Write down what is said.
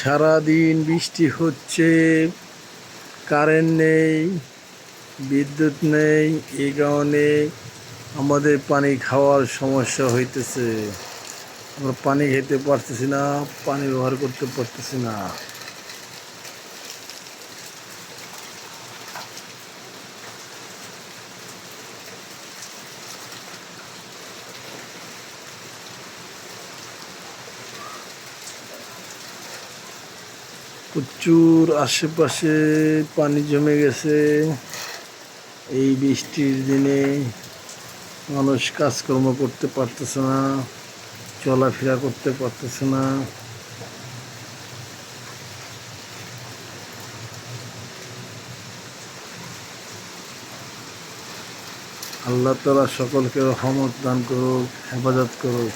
সারাদিন বৃষ্টি হচ্ছে, কারেন্ট নেই, বিদ্যুৎ নেই। এই কারণে আমাদের পানি খাওয়ার সমস্যা হইতেছে। আমরা পানি খেতে পারতেছি না, পানি ব্যবহার করতে পারতেছি না। প্রচুর আশেপাশে পানি জমে গেছে। এই বৃষ্টির দিনে মানুষ কাজকর্ম করতে পারতেছে না, চলাফেরা করতে পারতেছে না। আল্লাহ তাআলা সকলকে রহমত দান করুক, হেফাজত করুক।